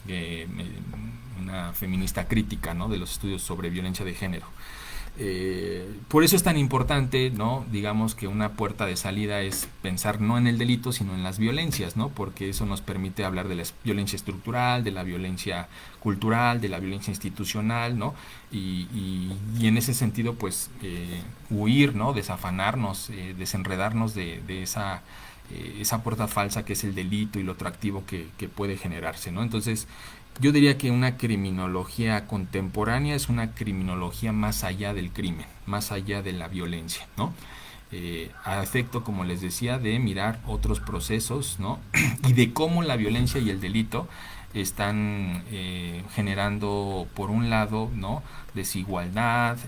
Eh, una feminista crítica, ¿no? De los estudios sobre violencia de género. Por eso es tan importante, ¿no? Digamos que una puerta de salida es pensar no en el delito, sino en las violencias, ¿no? Porque eso nos permite hablar de la violencia estructural, de la violencia cultural, de la violencia institucional, ¿no? Y en ese sentido, pues, huir, ¿no? Desafanarnos, desenredarnos de esa puerta falsa que es el delito y lo atractivo que puede generarse, ¿no? Entonces, yo diría que una criminología contemporánea es una criminología más allá del crimen, más allá de la violencia, ¿no? A efecto, como les decía, de mirar otros procesos, ¿no? Y de cómo la violencia y el delito están generando, por un lado, ¿no? Desigualdad,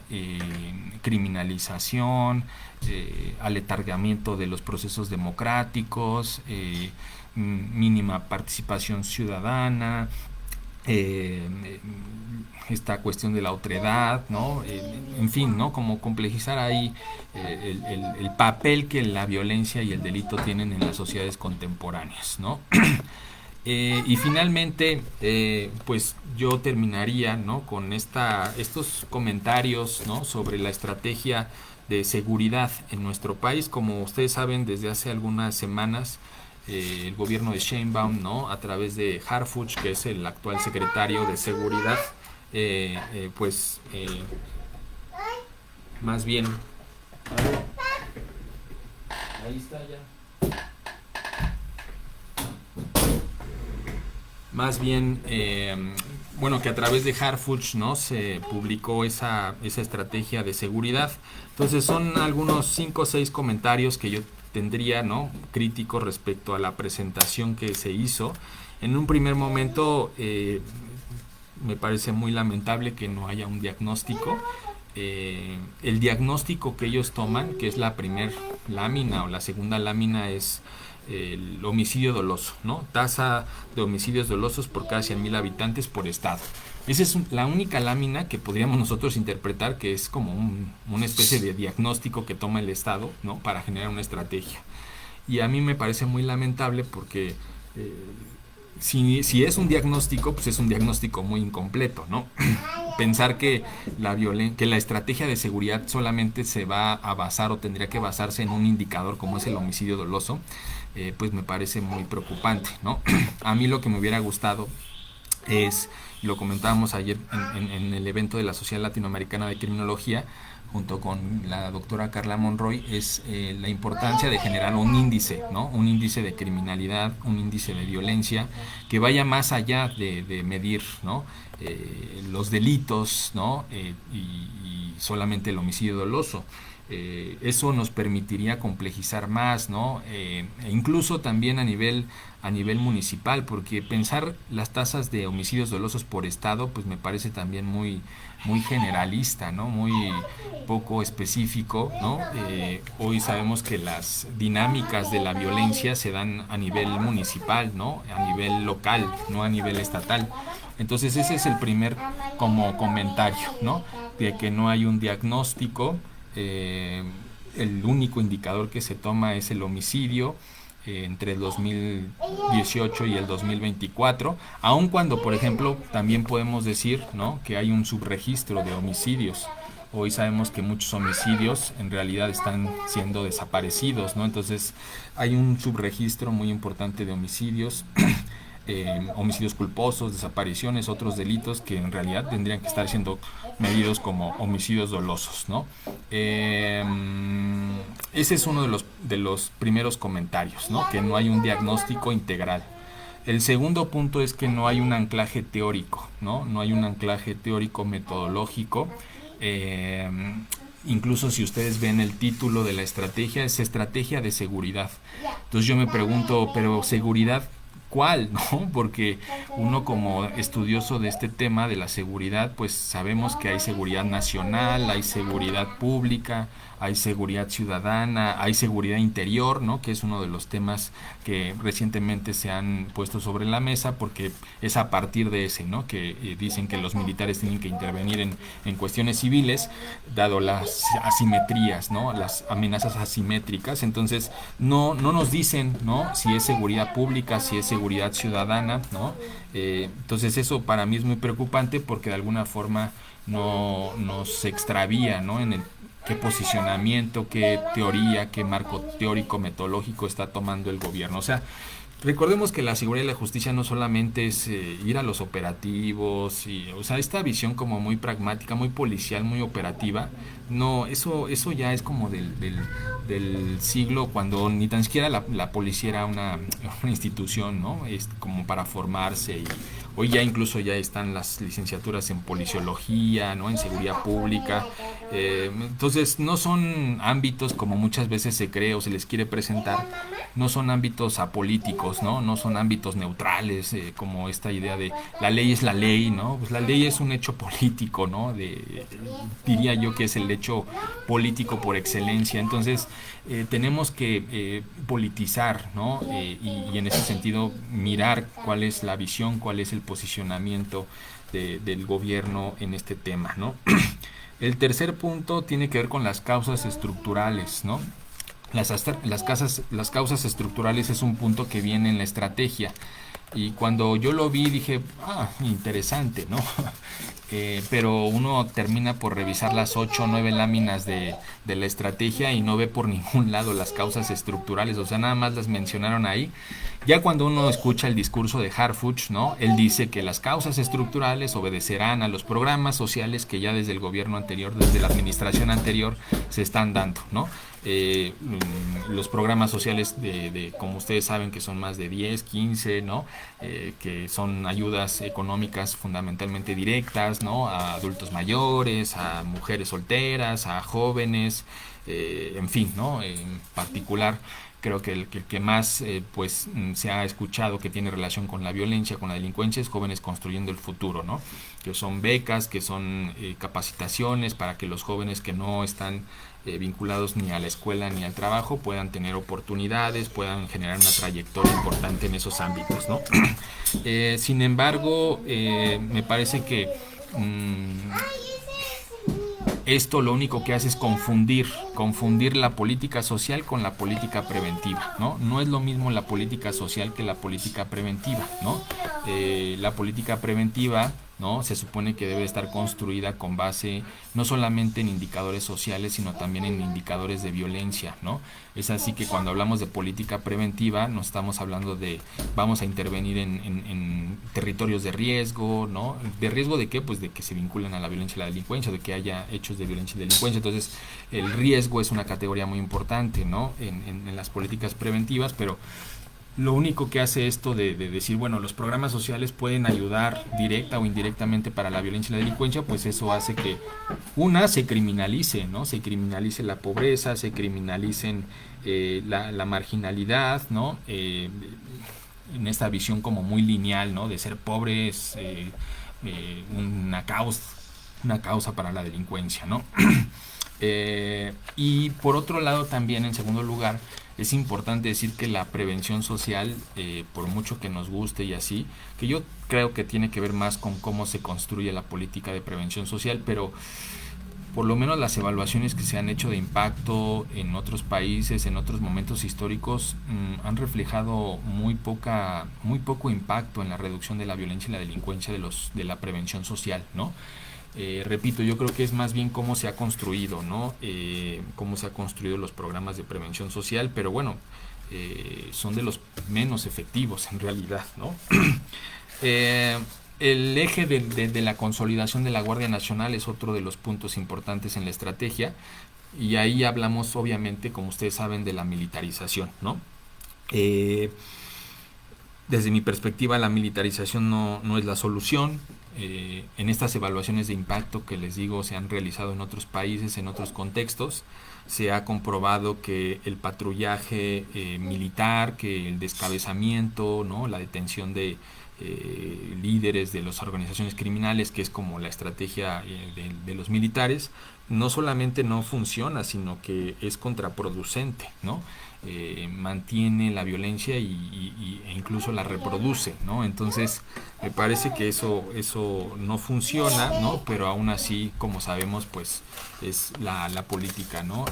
criminalización, aletargamiento de los procesos democráticos, mínima participación ciudadana, eh, esta cuestión de la otredad, ¿no? En fin, ¿no? Como complejizar ahí el papel que la violencia y el delito tienen en las sociedades contemporáneas, ¿no? Y finalmente, pues yo terminaría, ¿no? Con estos comentarios, ¿no? Sobre la estrategia de seguridad en nuestro país. Como ustedes saben, desde hace algunas semanas el gobierno de Sheinbaum, ¿no? A través de Harfuch, que es el actual secretario de Seguridad, pues más bien... Ahí está ya. Más bien, bueno, que a través de Harfuch, ¿no? Se publicó esa estrategia de seguridad. Entonces son algunos 5 o 6 comentarios que yo tendría, ¿no? Críticos respecto a la presentación que se hizo. En un primer momento, me parece muy lamentable que no haya un diagnóstico. El diagnóstico que ellos toman, que es la primer lámina o la segunda lámina, es el homicidio doloso, ¿no? Tasa de homicidios dolosos por cada 100.000 habitantes por estado. Esa es la única lámina que podríamos nosotros interpretar que es como una especie de diagnóstico que toma el Estado, ¿no? Para generar una estrategia. Y a mí me parece muy lamentable porque si es un diagnóstico, pues es un diagnóstico muy incompleto, ¿no? Pensar que la estrategia de seguridad solamente se va a basar o tendría que basarse en un indicador como es el homicidio doloso, pues me parece muy preocupante, ¿no? A mí lo que me hubiera gustado es, lo comentábamos ayer en el evento de la Sociedad Latinoamericana de Criminología, junto con la doctora Carla Monroy, es la importancia de generar un índice, ¿no? Un índice de criminalidad, un índice de violencia que vaya más allá de medir, ¿no? Los delitos, ¿no? Y solamente el homicidio doloso. Eso nos permitiría complejizar más, ¿no? E incluso también a nivel municipal, porque pensar las tasas de homicidios dolosos por estado, pues me parece también muy generalista, ¿no? Muy poco específico, ¿no? Hoy sabemos que las dinámicas de la violencia se dan a nivel municipal, ¿no? A nivel local, no a nivel estatal. Entonces ese es el primer como comentario, ¿no? De que no hay un diagnóstico. El único indicador que se toma es el homicidio entre el 2018 y el 2024, aun cuando, por ejemplo, también podemos decir, ¿no? Que hay un subregistro de homicidios. Hoy sabemos que muchos homicidios en realidad están siendo desaparecidos, ¿no? Entonces hay un subregistro muy importante de homicidios. homicidios culposos, desapariciones, otros delitos que en realidad tendrían que estar siendo medidos como homicidios dolosos, ¿no? Ese es uno de los primeros comentarios, ¿no? Que no hay un diagnóstico integral. El segundo punto es que no hay un anclaje teórico, ¿no? No hay un anclaje teórico metodológico. Eh, Incluso si ustedes ven el título de la estrategia, es estrategia de seguridad. Entonces yo me pregunto, pero seguridad, ¿cuál? ¿No? Porque uno como estudioso de este tema de la seguridad, pues sabemos que hay seguridad nacional, hay seguridad pública, hay seguridad ciudadana, hay seguridad interior, ¿no? Que es uno de los temas que recientemente se han puesto sobre la mesa, porque es a partir de ese, ¿no? Que dicen que los militares tienen que intervenir en cuestiones civiles, dado las asimetrías, ¿no? Las amenazas asimétricas. Entonces no nos dicen, ¿no? Si es seguridad pública, si es seguridad ciudadana, ¿no? Entonces eso para mí es muy preocupante, porque de alguna forma no nos extravía, ¿no? En el qué posicionamiento, qué teoría, qué marco teórico metodológico está tomando el gobierno. O sea, recordemos que la seguridad y la justicia no solamente es ir a los operativos, y, o sea, esta visión como muy pragmática, muy policial, muy operativa, no, eso ya es como del siglo, cuando ni tan siquiera la policía era una institución, ¿no? Es como para formarse, y hoy ya incluso ya están las licenciaturas en policiología, ¿no? En seguridad pública. Entonces no son ámbitos como muchas veces se cree o se les quiere presentar, no son ámbitos apolíticos, ¿no? No son ámbitos neutrales, como esta idea de la ley es la ley, ¿no? Pues la ley es un hecho político, ¿no? Diría yo que es el hecho político por excelencia. Entonces tenemos que politizar, ¿no? Y en ese sentido mirar cuál es la visión, cuál es el posicionamiento del gobierno en este tema, ¿no? El tercer punto tiene que ver con las causas estructurales, ¿no? Las causas estructurales es un punto que viene en la estrategia, y cuando yo lo vi dije, interesante, ¿no? Pero uno termina por revisar las 8 o 9 láminas de la estrategia y no ve por ningún lado las causas estructurales, o sea, nada más las mencionaron ahí. Ya cuando uno escucha el discurso de Harfuch, ¿no? Él dice que las causas estructurales obedecerán a los programas sociales que ya desde el gobierno anterior, desde la administración anterior, se están dando, ¿no? Los programas sociales como ustedes saben, que son más de 10, 15, ¿no? Que son ayudas económicas fundamentalmente directas, ¿no? A adultos mayores, a mujeres solteras, a jóvenes, en fin, ¿no? En particular, creo que el que más pues se ha escuchado que tiene relación con la violencia, con la delincuencia, es Jóvenes Construyendo el Futuro, ¿no? Que son becas, que son capacitaciones para que los jóvenes que no están vinculados ni a la escuela ni al trabajo puedan tener oportunidades, puedan generar una trayectoria importante en esos ámbitos, ¿no? Sin embargo, me parece que esto lo único que hace es confundir la política social con la política preventiva, ¿no? No es lo mismo la política social que la política preventiva, ¿no? La política preventiva, ¿no? Se supone que debe estar construida con base no solamente en indicadores sociales, sino también en indicadores de violencia, ¿no? Es así que cuando hablamos de política preventiva, no estamos hablando de vamos a intervenir en territorios de riesgo, ¿no? ¿De riesgo de qué? Pues de que se vinculen a la violencia y la delincuencia, de que haya hechos de violencia y delincuencia. Entonces, el riesgo es una categoría muy importante, ¿no? En las políticas preventivas, pero lo único que hace esto de decir, bueno, los programas sociales pueden ayudar directa o indirectamente para la violencia y la delincuencia, pues eso hace que se criminalice, ¿no? Se criminalice la pobreza, se criminalicen la marginalidad, ¿no? En esta visión como muy lineal, ¿no? De ser pobre es una causa para la delincuencia, ¿no? Y por otro lado también, en segundo lugar, es importante decir que la prevención social, por mucho que nos guste y así, que yo creo que tiene que ver más con cómo se construye la política de prevención social, pero por lo menos las evaluaciones que se han hecho de impacto en otros países, en otros momentos históricos, han reflejado muy poco impacto en la reducción de la violencia y la delincuencia de la prevención social, ¿no? Repito, yo creo que es más bien cómo se ha construido, ¿no? Cómo se ha construido los programas de prevención social, pero bueno, son de los menos efectivos en realidad, ¿no? El eje de la consolidación de la Guardia Nacional es otro de los puntos importantes en la estrategia, y ahí hablamos obviamente, como ustedes saben, de la militarización, ¿no? Desde mi perspectiva, la militarización no es la solución. En estas evaluaciones de impacto que les digo se han realizado en otros países, en otros contextos, se ha comprobado que el patrullaje militar, que el descabezamiento, ¿no? La detención de líderes de las organizaciones criminales, que es como la estrategia de los militares, no solamente no funciona, sino que es contraproducente, ¿no? Mantiene la violencia e incluso la reproduce, ¿no? Entonces me parece que eso no funciona, ¿no? Pero aún así, como sabemos, pues es la política, ¿no?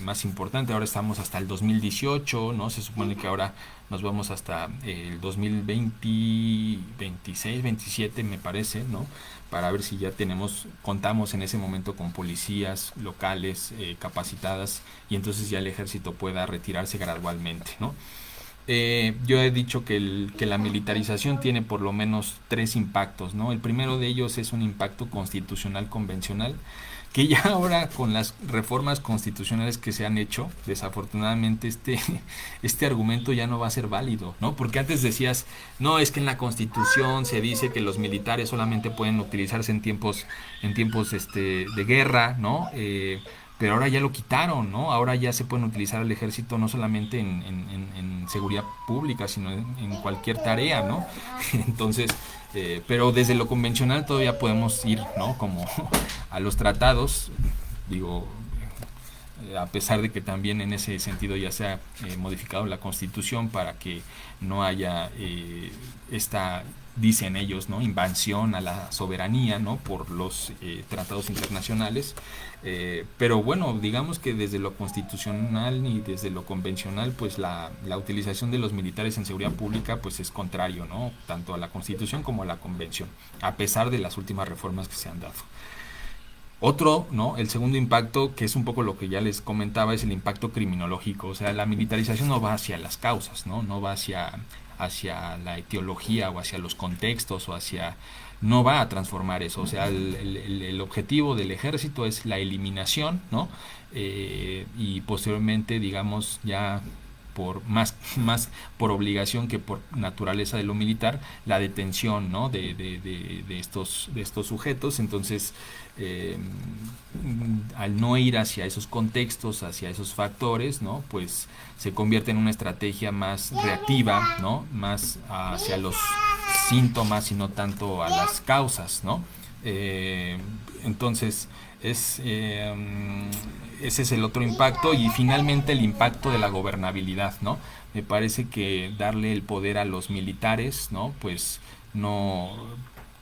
Más importante. Ahora estamos hasta el 2018, ¿no? Se supone que ahora nos vamos hasta el 2020, 26, 27 me parece, ¿no? Para ver si ya contamos en ese momento con policías locales capacitadas, y entonces ya el ejército pueda retirarse gradualmente, ¿no? Yo he dicho que la militarización tiene por lo menos 3 impactos, ¿no? El primero de ellos es un impacto constitucional convencional, que ya ahora con las reformas constitucionales que se han hecho, desafortunadamente este argumento ya no va a ser válido, ¿no? Porque antes decías, no, es que en la Constitución se dice que los militares solamente pueden utilizarse en tiempos de guerra, ¿no? Pero ahora ya lo quitaron, ¿no? Ahora ya se pueden utilizar el ejército no solamente en seguridad pública, sino en cualquier tarea, ¿no? Entonces, pero desde lo convencional todavía podemos ir, ¿no? Como a los tratados, digo, a pesar de que también en ese sentido ya se ha modificado la Constitución para que no haya esta, dicen ellos, ¿no? Invasión a la soberanía, ¿no? Por los tratados internacionales. Pero bueno, digamos que desde lo constitucional y desde lo convencional, pues la utilización de los militares en seguridad pública pues es contrario, ¿no? Tanto a la Constitución como a la Convención, a pesar de las últimas reformas que se han dado. Otro, ¿no? El segundo impacto, que es un poco lo que ya les comentaba, es el impacto criminológico. O sea, la militarización no va hacia las causas, ¿no? No va hacia la etiología o hacia los contextos no va a transformar eso. O sea, el objetivo del ejército es la eliminación, ¿no? Y posteriormente, digamos, ya más por obligación que por naturaleza de lo militar, la detención, ¿no? de estos sujetos. Entonces, al no ir hacia esos contextos, hacia esos factores, ¿no? Pues se convierte en una estrategia más reactiva, ¿no? Más hacia los síntomas y no tanto a las causas, ¿no? Entonces ese es el otro impacto. Y finalmente el impacto de la gobernabilidad, ¿no? Me parece que darle el poder a los militares, ¿no? Pues no,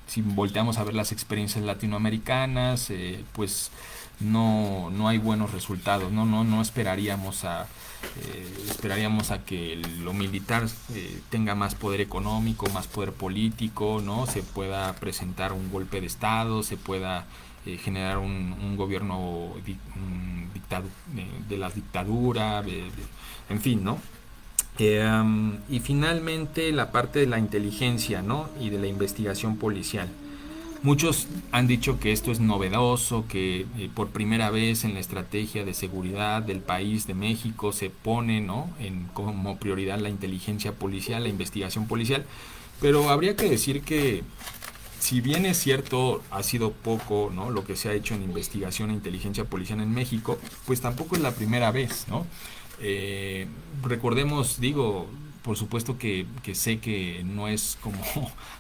si volteamos a ver las experiencias latinoamericanas, pues no hay buenos resultados, no esperaríamos a que lo militar tenga más poder económico, más poder político, ¿no? Se pueda presentar un golpe de estado, se pueda generar un gobierno de la dictadura, en fin, ¿no? Y finalmente la parte de la inteligencia, ¿no? Y de la investigación policial. Muchos han dicho que esto es novedoso, que por primera vez en la estrategia de seguridad del país de México se pone, ¿no? Como prioridad la inteligencia policial, la investigación policial. Pero habría que decir que, si bien es cierto, ha sido poco, ¿no? Lo que se ha hecho en investigación e inteligencia policial en México, pues tampoco es la primera vez, ¿no? Recordemos, digo, por supuesto que sé que no es como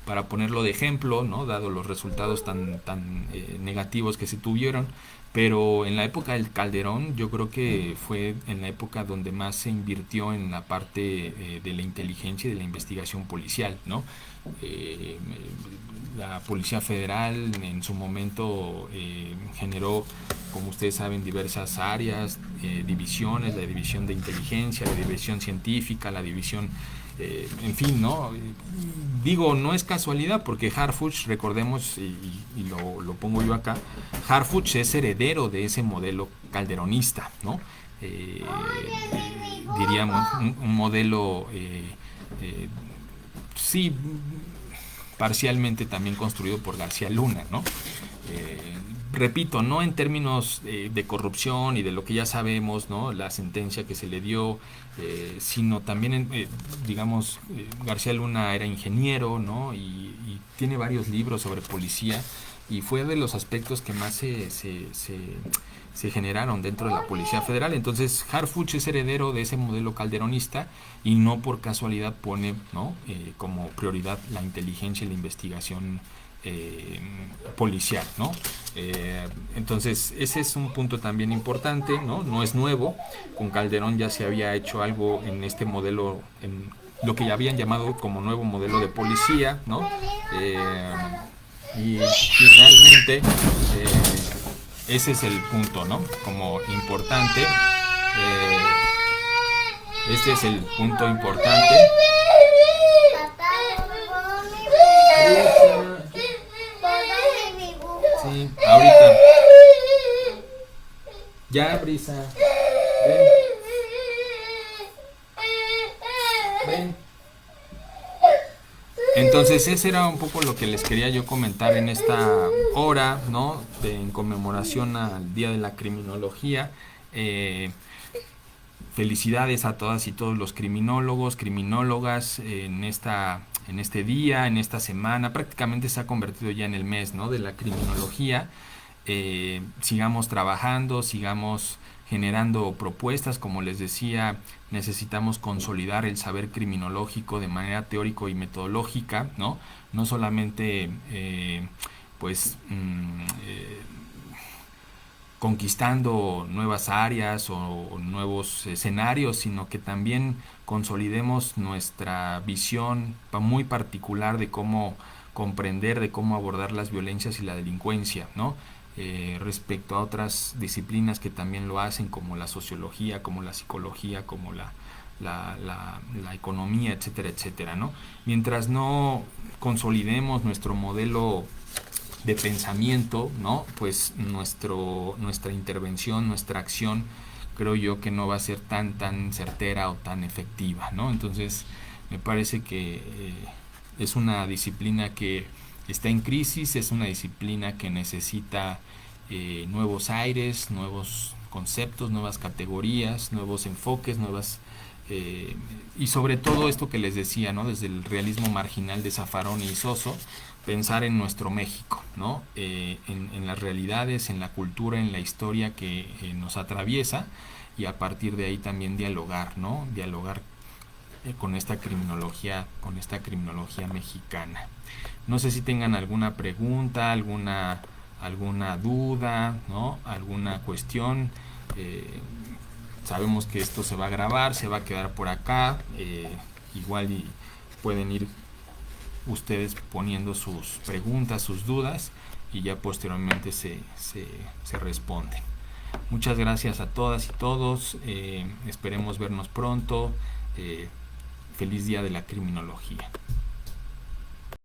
para ponerlo de ejemplo, ¿no? Dado los resultados tan negativos que se tuvieron, pero en la época del Calderón yo creo que fue en la época donde más se invirtió en la parte de la inteligencia y de la investigación policial, ¿no? La Policía Federal en su momento generó, como ustedes saben, diversas áreas, divisiones, la división de inteligencia, la división científica, la división, en fin, ¿no? Digo, no es casualidad porque Harfuch, recordemos, y lo pongo yo acá, Harfuch es heredero de ese modelo calderonista, ¿no? diríamos, un modelo, sí, parcialmente también construido por García Luna, ¿no? Eh, Repito, no en términos de corrupción y de lo que ya sabemos, ¿no? La sentencia que se le dio, sino también, digamos, García Luna era ingeniero, ¿no? Y tiene varios libros sobre policía y fue de los aspectos que más se generaron dentro de la Policía Federal. Entonces, Harfuch es heredero de ese modelo calderonista y no por casualidad pone, ¿no? Como prioridad la inteligencia y la investigación policial, ¿no? Entonces ese es un punto también importante, ¿no? No es nuevo. Con Calderón ya se había hecho algo en este modelo, en lo que ya habían llamado como nuevo modelo de policía, ¿no? Y finalmente ese es el punto, ¿no? Como importante. Este es el punto importante. Sí, ahorita. Ya, Brisa. Ven. Ven. Entonces ese era un poco lo que les quería yo comentar en esta hora, ¿no? En conmemoración al Día de la Criminología. Felicidades a todas y todos los criminólogos, criminólogas en este día, en esta semana. Prácticamente se ha convertido ya en el mes, ¿no? De la criminología. Sigamos trabajando, sigamos generando propuestas. Como les decía, necesitamos consolidar el saber criminológico de manera teórico y metodológica, ¿no? No solamente pues conquistando nuevas áreas o nuevos escenarios, sino que también consolidemos nuestra visión muy particular de cómo comprender, de cómo abordar las violencias y la delincuencia, ¿no? Respecto a otras disciplinas que también lo hacen, como la sociología, como la psicología, como la economía, etcétera, etcétera, ¿no? Mientras no consolidemos nuestro modelo de pensamiento, ¿no? Pues nuestra intervención, nuestra acción, creo yo que no va a ser tan certera o tan efectiva, ¿no? Entonces, me parece que es una disciplina que está en crisis, es una disciplina que necesita nuevos aires, nuevos conceptos, nuevas categorías, nuevos enfoques, y sobre todo esto que les decía, ¿no? Desde el realismo marginal de Zaffaroni y Soso, pensar en nuestro México, ¿no? En las realidades, en la cultura, en la historia que nos atraviesa, y a partir de ahí también dialogar, ¿no? Dialogar con esta criminología mexicana. No sé si tengan alguna pregunta, alguna duda, ¿no? Alguna cuestión. Sabemos que esto se va a grabar, se va a quedar por acá. Igual y pueden ir ustedes poniendo sus preguntas, sus dudas, y ya posteriormente se responden. Muchas gracias a todas y todos. Esperemos vernos pronto. Feliz día de la criminología.